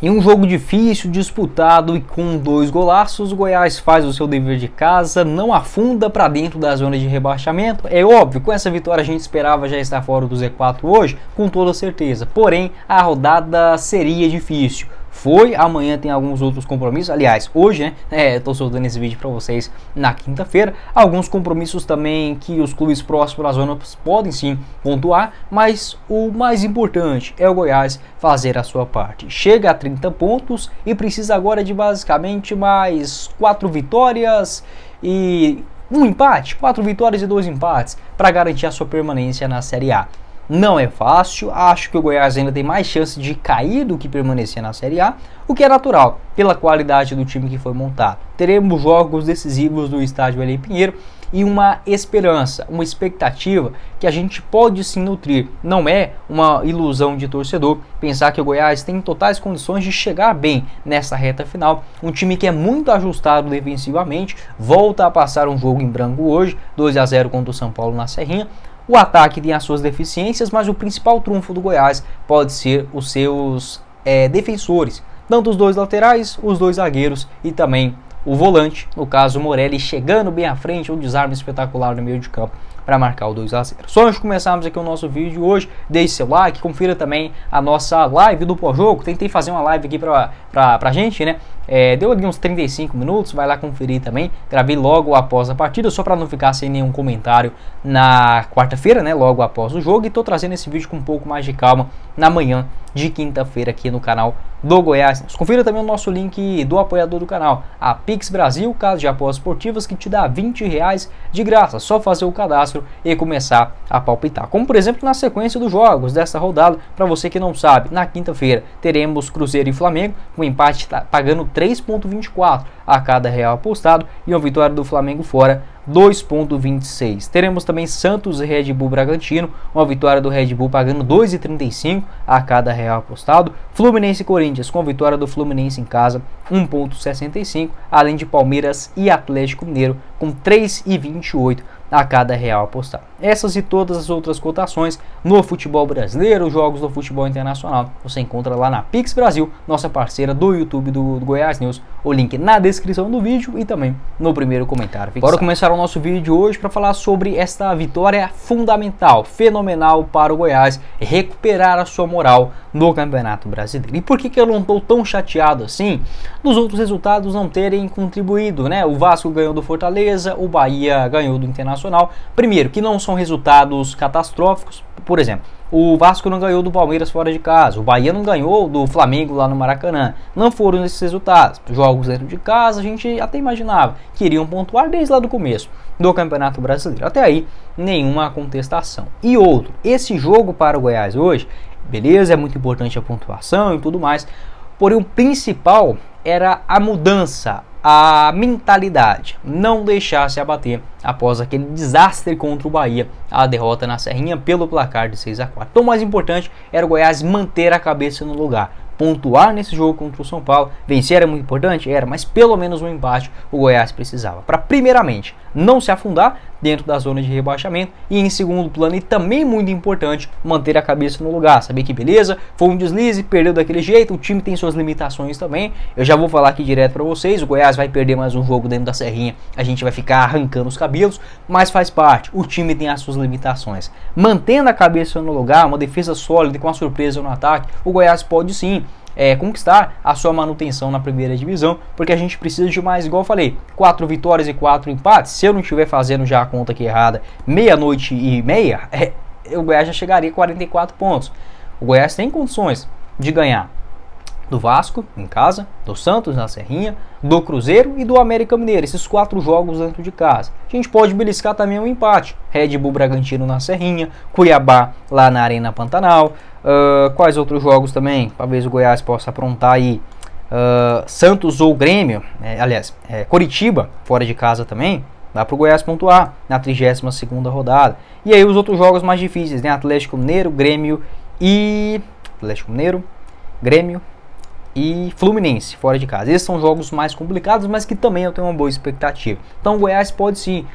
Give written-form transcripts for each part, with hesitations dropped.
Em um jogo difícil, disputado e com 2 golaços, o Goiás faz o seu dever de casa, não afunda para dentro da zona de rebaixamento. É óbvio, com essa vitória a gente esperava já estar fora do Z4 hoje, com toda certeza. Porém, a rodada seria difícil. Foi, amanhã tem alguns outros compromissos, aliás, hoje, né, eu tô soltando esse vídeo para vocês na quinta-feira, alguns compromissos também que os clubes próximos da zona podem sim pontuar, mas o mais importante é o Goiás fazer a sua parte. Chega a 30 pontos e precisa agora de basicamente mais 4 vitórias e um empate, 4 vitórias e 2 empates para garantir a sua permanência na Série A. Não é fácil, acho que o Goiás ainda tem mais chance de cair do que permanecer na Série A, o que é natural, pela qualidade do time que foi montado. Teremos jogos decisivos no estádio Elim Pinheiro e uma esperança, uma expectativa que a gente pode se nutrir. Não é uma ilusão de torcedor pensar que o Goiás tem totais condições de chegar bem nessa reta final. Um time que é muito ajustado defensivamente, volta a passar um jogo em branco hoje, 2-0 contra o São Paulo na Serrinha. O ataque tem as suas deficiências, mas o principal trunfo do Goiás pode ser os seus defensores. Tanto os 2 laterais, os 2 zagueiros e também o volante, no caso o Morelli, chegando bem à frente, um desarme espetacular no meio de campo para marcar o 2-0. Só antes de começarmos aqui o nosso vídeo hoje, deixe seu like, confira também a nossa live do pós-jogo. Tentei fazer uma live aqui pra gente, né? Deu ali uns 35 minutos, vai lá conferir também. Gravei logo após a partida, só para não ficar sem nenhum comentário na quarta-feira, né? Logo após o jogo. E tô trazendo esse vídeo com um pouco mais de calma na manhã de quinta-feira aqui no canal do Goiás. Confira também o nosso link do apoiador do canal, a Pix Brasil, casa de apostas esportivas, que te dá R$20 de graça. Só fazer o cadastro e começar a palpitar. Como por exemplo na sequência dos jogos dessa rodada, para você que não sabe, na quinta-feira teremos Cruzeiro e Flamengo, com empate pagando 3,24 a cada real apostado e uma vitória do Flamengo fora 2,26. Teremos também Santos e Red Bull Bragantino, uma vitória do Red Bull pagando 2,35 a cada real apostado. Fluminense e Corinthians, com a vitória do Fluminense em casa, 1,65, além de Palmeiras e Atlético Mineiro com 3,28 a cada real apostado. Essas e todas as outras cotações no futebol brasileiro, os jogos do futebol internacional, você encontra lá na Pix Brasil, nossa parceira do YouTube do Goiás News. O link na descrição do vídeo e também no primeiro comentário fixado. Bora começar o nosso vídeo hoje para falar sobre esta vitória fundamental, fenomenal para o Goiás recuperar a sua moral no Campeonato Brasileiro. E por que eu não estou tão chateado assim dos outros resultados não terem contribuído, né? O Vasco ganhou do Fortaleza, o Bahia ganhou do Internacional. Primeiro, que não são resultados catastróficos. Por exemplo, o Vasco não ganhou do Palmeiras fora de casa, o Bahia não ganhou do Flamengo lá no Maracanã. Não foram esses resultados. Jogos dentro de casa, a gente até imaginava que iriam pontuar desde lá do começo do Campeonato Brasileiro. Até aí, nenhuma contestação. E outro, esse jogo para o Goiás hoje, beleza, é muito importante a pontuação e tudo mais, porém o principal era a mudança, a mentalidade, não deixar se abater após aquele desastre contra o Bahia, a derrota na Serrinha pelo placar de 6-4. Então o mais importante era o Goiás manter a cabeça no lugar, pontuar nesse jogo contra o São Paulo. Vencer era muito importante? Era, mas pelo menos um empate o Goiás precisava, para primeiramente não se afundar dentro da zona de rebaixamento e em segundo plano, e também muito importante, manter a cabeça no lugar, saber que beleza, foi um deslize, perdeu daquele jeito, o time tem suas limitações também. Eu já vou falar aqui direto para vocês, o Goiás vai perder mais um jogo dentro da Serrinha, a gente vai ficar arrancando os cabelos, mas faz parte, o time tem as suas limitações. Mantendo a cabeça no lugar, uma defesa sólida e com a surpresa no ataque, o Goiás pode sim conquistar a sua manutenção na primeira divisão, porque a gente precisa de mais, igual eu falei, 4 vitórias e 4 empates. Se eu não estiver fazendo já a conta aqui errada, 00:30, o Goiás já chegaria a 44 pontos. O Goiás tem condições de ganhar do Vasco em casa, do Santos na Serrinha, do Cruzeiro e do América Mineiro, esses 4 jogos dentro de casa. A gente pode beliscar também um empate, Red Bull Bragantino na Serrinha, Cuiabá lá na Arena Pantanal. Quais outros jogos também, talvez o Goiás possa aprontar aí? Santos ou Grêmio, Coritiba fora de casa também, dá para o Goiás pontuar na 32ª rodada. E aí os outros jogos mais difíceis, né? Atlético Mineiro e Fluminense fora de casa. Esses são jogos mais complicados, mas que também eu tenho uma boa expectativa. Então o Goiás pode sim,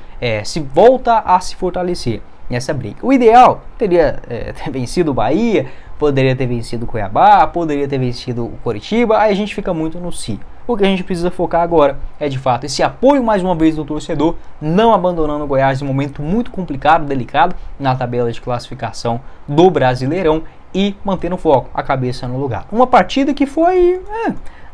se volta a se fortalecer nessa briga. O ideal teria ter vencido o Bahia, poderia ter vencido o Cuiabá, poderia ter vencido o Coritiba, aí a gente fica muito no si. O que a gente precisa focar agora é, de fato, esse apoio mais uma vez do torcedor, não abandonando o Goiás em um momento muito complicado, delicado, na tabela de classificação do Brasileirão e mantendo o foco, a cabeça no lugar. Uma partida que foi...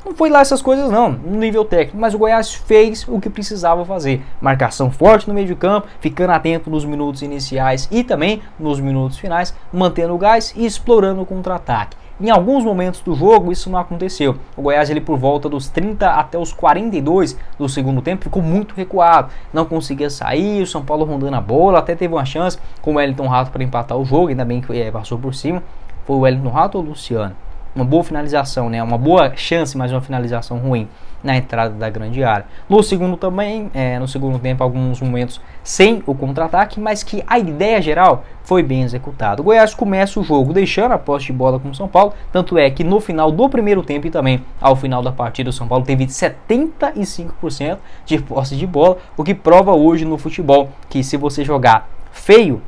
não foi lá essas coisas não, no nível técnico, mas o Goiás fez o que precisava fazer. Marcação forte no meio de campo, ficando atento nos minutos iniciais e também nos minutos finais, mantendo o gás e explorando o contra-ataque. Em alguns momentos do jogo isso não aconteceu. O Goiás, ele por volta dos 30 até os 42 do segundo tempo, ficou muito recuado. Não conseguia sair, o São Paulo rondando a bola, até teve uma chance com o Wellington Rato para empatar o jogo, ainda bem que passou por cima. Foi o Wellington Rato ou o Luciano? Uma boa finalização, né? Uma boa chance, mas uma finalização ruim na entrada da grande área. No segundo também, no segundo tempo, alguns momentos sem o contra-ataque, mas que a ideia geral foi bem executada. O Goiás começa o jogo deixando a posse de bola com o São Paulo, tanto é que no final do primeiro tempo e também ao final da partida, o São Paulo teve 75% de posse de bola, o que prova hoje no futebol que se você jogar feio,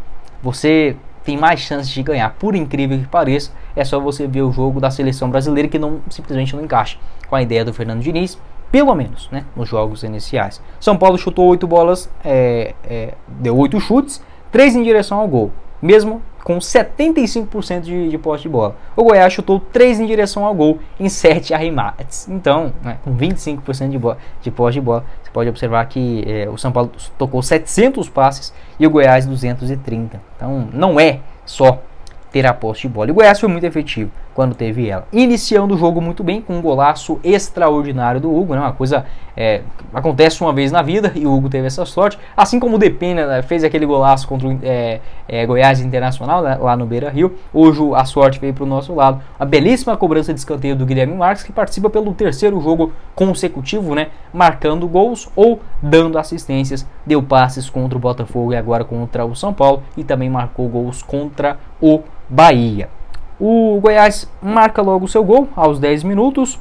você tem mais chances de ganhar. Por incrível que pareça, é só você ver o jogo da seleção brasileira que simplesmente não encaixa com a ideia do Fernando Diniz, pelo menos, né, nos jogos iniciais. São Paulo chutou 8 bolas, deu 8 chutes, 3 em direção ao gol, mesmo com 75% de posse de bola. O Goiás chutou 3 em direção ao gol em 7 arremates. Então, né, com 25% de posse de bola, você pode observar que o São Paulo tocou 700 passes e o Goiás 230. Então, não é só ter a posse de bola. E o Goiás foi muito efetivo quando teve ela. Iniciando o jogo muito bem, com um golaço extraordinário do Hugo, né? Uma coisa acontece uma vez na vida e o Hugo teve essa sorte. Assim como o Depena, né, fez aquele golaço contra o Goiás Internacional, né, lá no Beira-Rio. Hoje a sorte veio para o nosso lado. A belíssima cobrança de escanteio do Guilherme Marques, que participa pelo terceiro jogo consecutivo, né, marcando gols ou dando assistências. Deu passes contra o Botafogo e agora contra o São Paulo. E também marcou gols contra o Bahia. O Goiás marca logo o seu gol aos 10 minutos.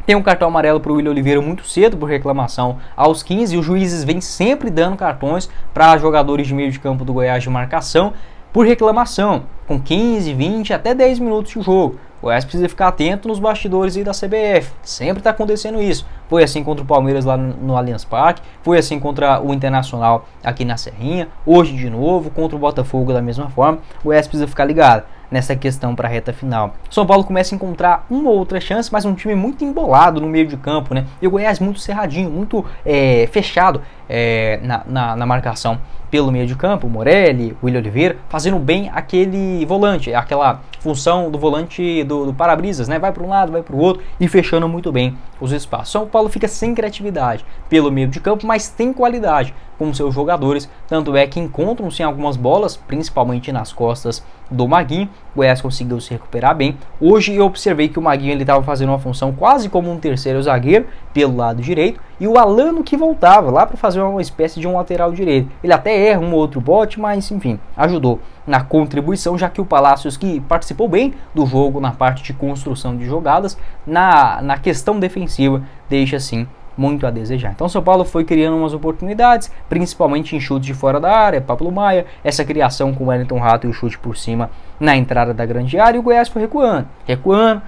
Tem um cartão amarelo para o William Oliveira muito cedo por reclamação aos 15. E os juízes vêm sempre dando cartões para jogadores de meio de campo do Goiás de marcação por reclamação, com 15, 20 até 10 minutos de jogo. O Goiás precisa ficar atento nos bastidores aí da CBF. Sempre está acontecendo isso. Foi assim contra o Palmeiras lá no Allianz Parque. Foi assim contra o Internacional aqui na Serrinha. Hoje de novo, contra o Botafogo da mesma forma. O Goiás precisa ficar ligado nessa questão para a reta final. São Paulo começa a encontrar uma ou outra chance, mas um time muito embolado no meio de campo, né? E o Goiás muito cerradinho, muito fechado na marcação pelo meio de campo. Morelli, William Oliveira, fazendo bem aquele volante, aquela função do volante do para-brisas, né? Vai para um lado, vai para o outro e fechando muito bem os espaços. São Paulo fica sem criatividade pelo meio de campo, mas tem qualidade com seus jogadores, tanto é que encontram-se algumas bolas, principalmente nas costas do Maguinho. O Goiás conseguiu se recuperar bem. Hoje eu observei que o Maguinho estava fazendo uma função quase como um terceiro zagueiro pelo lado direito, e o Alano que voltava lá para fazer uma espécie de um lateral direito. Ele até erra um ou outro bote, mas enfim, ajudou na contribuição, já que o Palácios, que participou bem do jogo na parte de construção de jogadas, na questão defensiva, deixa assim muito a desejar. Então São Paulo foi criando umas oportunidades, principalmente em chutes de fora da área, Pablo Maia, essa criação com o Wellington Rato e o chute por cima na entrada da grande área, e o Goiás foi recuando,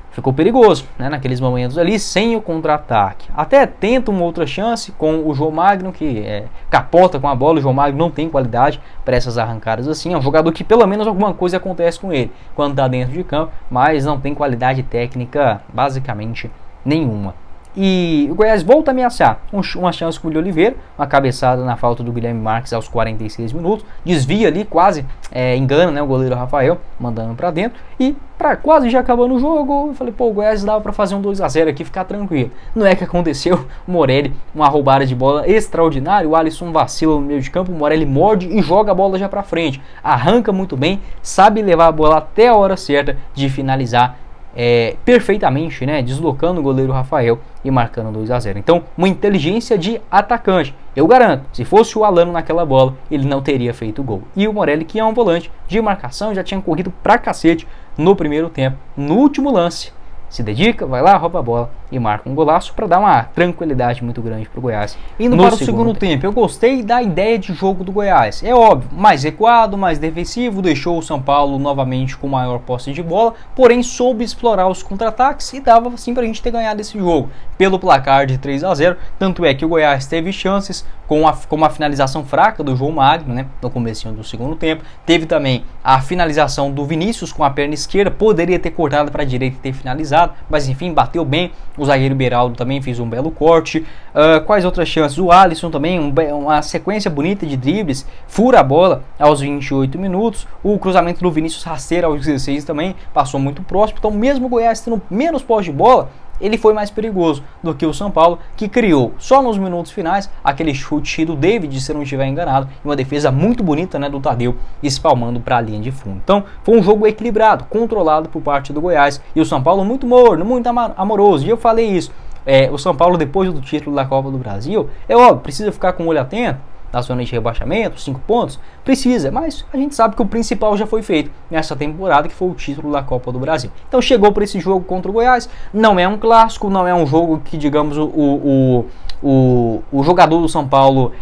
ficou perigoso, né, naqueles momentos ali, sem o contra-ataque. Até tenta uma outra chance com o João Magno, que capota com a bola. O João Magno não tem qualidade para essas arrancadas assim, é um jogador que pelo menos alguma coisa acontece com ele quando está dentro de campo, mas não tem qualidade técnica basicamente nenhuma. E o Goiás volta a ameaçar, uma chance com o William Oliveira, uma cabeçada na falta do Guilherme Marques aos 46 minutos, desvia ali, quase engana, né, o goleiro Rafael, mandando para dentro, e para quase já acabando o jogo, eu falei, pô, o Goiás dava para fazer um 2-0 aqui, ficar tranquilo. Não é que aconteceu. O Morelli, uma roubada de bola extraordinária, o Alisson vacila no meio de campo, o Morelli morde e joga a bola já para frente, arranca muito bem, sabe levar a bola até a hora certa de finalizar perfeitamente, né, deslocando o goleiro Rafael e marcando 2-0. Então, uma inteligência de atacante. Eu garanto, se fosse o Alano naquela bola, ele não teria feito gol. E o Morelli, que é um volante de marcação, já tinha corrido pra cacete no primeiro tempo. No último lance, se dedica, vai lá, rouba a bola e marca um golaço para dar uma tranquilidade muito grande para o Goiás. Indo para o segundo tempo, eu gostei da ideia de jogo do Goiás. É óbvio, mais recuado, mais defensivo, deixou o São Paulo novamente com maior posse de bola, porém soube explorar os contra-ataques e dava assim para a gente ter ganhado esse jogo pelo placar de 3-0. Tanto é que o Goiás teve chances com uma finalização fraca do João Magno, né, no comecinho do segundo tempo. Teve também a finalização do Vinícius com a perna esquerda, poderia ter cortado para a direita e ter finalizado, mas enfim, bateu bem. O zagueiro Beraldo também fez um belo corte. Quais outras chances? O Alisson também, uma sequência bonita de dribles, fura a bola aos 28 minutos. O cruzamento do Vinícius rasteiro aos 16 também passou muito próximo. Então mesmo o Goiás tendo menos posse de bola, ele foi mais perigoso do que o São Paulo, que criou só nos minutos finais aquele chute do David, se não estiver enganado, e uma defesa muito bonita, né, do Tadeu, espalmando para a linha de fundo. Então foi um jogo equilibrado, controlado por parte do Goiás, e o São Paulo muito morno, muito amoroso. E eu falei isso, o São Paulo depois do título da Copa do Brasil, é óbvio, precisa ficar com o olho atento na zona de rebaixamento, 5 pontos, precisa, mas a gente sabe que o principal já foi feito nessa temporada, que foi o título da Copa do Brasil. Então chegou para esse jogo contra o Goiás, não é um clássico, não é um jogo que, digamos, o jogador do São Paulo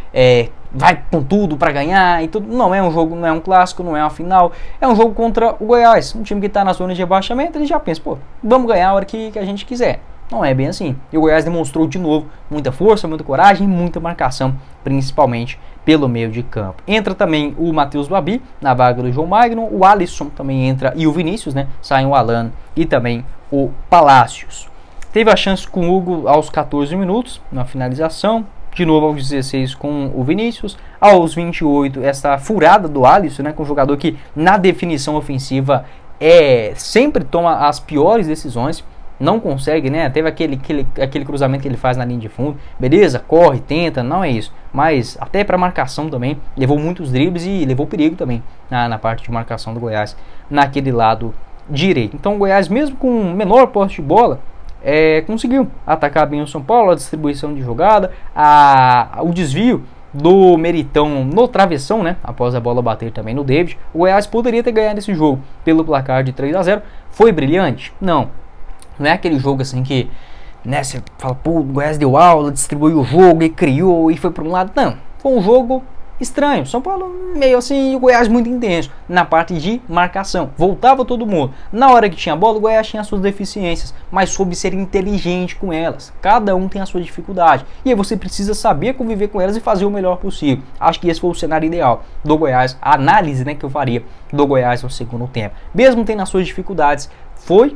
vai com tudo para ganhar e tudo. Não é um jogo, não é um clássico, não é uma final, é um jogo contra o Goiás, um time que está na zona de rebaixamento. Ele já pensa, pô, vamos ganhar a hora que a gente quiser. Não é bem assim. E o Goiás demonstrou de novo muita força, muita coragem e muita marcação, principalmente pelo meio de campo. Entra também o Matheus Babi na vaga do João Magno, o Alisson também entra e o Vinícius, né? Saem o Alan e também o Palácios. Teve a chance com o Hugo aos 14 minutos na finalização, de novo aos 16 com o Vinícius, aos 28 essa furada do Alisson, né? Com um jogador que na definição ofensiva sempre toma as piores decisões. Não consegue, né? Teve aquele cruzamento que ele faz na linha de fundo. Beleza, corre, tenta, não é isso. Mas até para marcação também, levou muitos dribles e levou perigo também na parte de marcação do Goiás, naquele lado direito. Então o Goiás, mesmo com menor posse de bola, conseguiu atacar bem o São Paulo, a distribuição de jogada, o desvio do Meritão no travessão, né? Após a bola bater também no David. O Goiás poderia ter ganhado esse jogo pelo placar de 3-0. Foi brilhante? Não. Não é aquele jogo assim que, né, você fala, pô, o Goiás deu aula, distribuiu o jogo e criou e foi para um lado. Não, foi um jogo estranho. São Paulo meio assim e o Goiás muito intenso na parte de marcação. Voltava todo mundo. Na hora que tinha bola, o Goiás tinha suas deficiências, mas soube ser inteligente com elas. Cada um tem a sua dificuldade. E aí você precisa saber conviver com elas e fazer o melhor possível. Acho que esse foi o cenário ideal do Goiás, a análise, né, que eu faria do Goiás no segundo tempo. Mesmo tendo as suas dificuldades, foi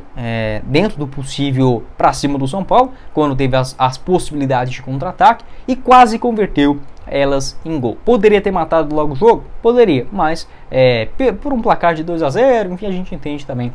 dentro do possível para cima do São Paulo, quando teve as possibilidades de contra-ataque e quase converteu elas em gol. Poderia ter matado logo o jogo? Poderia, mas por um placar de 2-0, enfim, a gente entende também,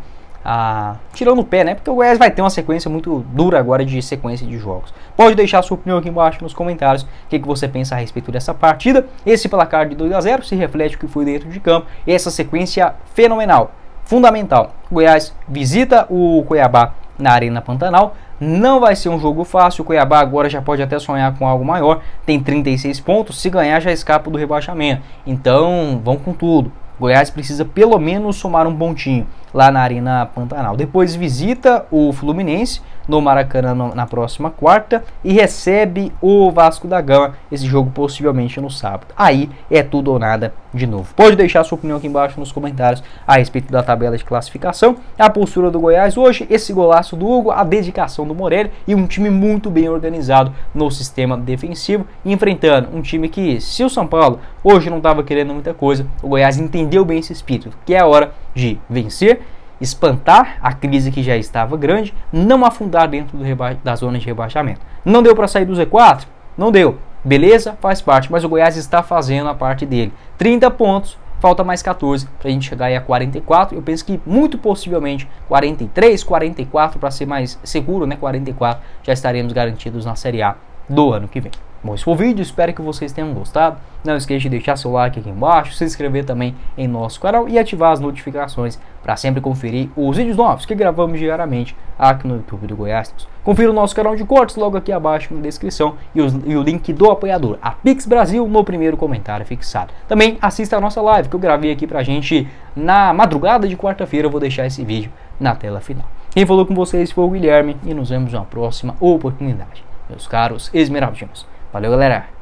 tirando o pé, né? Porque o Goiás vai ter uma sequência muito dura agora de sequência de jogos. Pode deixar a sua opinião aqui embaixo nos comentários, o que você pensa a respeito dessa partida. Esse placar de 2-0 se reflete o que foi dentro de campo e essa sequência fenomenal. Fundamental, o Goiás visita o Cuiabá na Arena Pantanal, não vai ser um jogo fácil, o Cuiabá agora já pode até sonhar com algo maior, tem 36 pontos, se ganhar já escapa do rebaixamento, então vão com tudo. O Goiás precisa pelo menos somar um pontinho lá na Arena Pantanal. Depois visita o Fluminense no Maracanã na próxima quarta e recebe o Vasco da Gama, esse jogo possivelmente no sábado. Aí é tudo ou nada de novo. Pode deixar sua opinião aqui embaixo nos comentários a respeito da tabela de classificação, a postura do Goiás hoje, esse golaço do Hugo, a dedicação do Morelli e um time muito bem organizado no sistema defensivo, enfrentando um time que, se o São Paulo hoje não estava querendo muita coisa, o Goiás entendeu bem esse espírito, que é a hora de vencer, espantar a crise que já estava grande, não afundar dentro da zona de rebaixamento. Não deu para sair do Z4? Não deu. Beleza, faz parte, mas o Goiás está fazendo a parte dele. 30 pontos, falta mais 14 para a gente chegar aí a 44. Eu penso que muito possivelmente 43, 44 para ser mais seguro, né? 44 já estaremos garantidos na Série A do ano que vem. Bom, esse foi o vídeo, espero que vocês tenham gostado. Não esqueça de deixar seu like aqui embaixo, se inscrever também em nosso canal e ativar as notificações para sempre conferir os vídeos novos que gravamos diariamente aqui no YouTube do Goiás. Confira o nosso canal de cortes logo aqui abaixo na descrição e o link do apoiador, a Pix Brasil, no primeiro comentário fixado. Também assista a nossa live que eu gravei aqui pra gente na madrugada de quarta-feira, eu vou deixar esse vídeo na tela final. Quem falou com vocês foi o Guilherme e nos vemos na próxima oportunidade, meus caros esmeraldinos. Valeu, galera!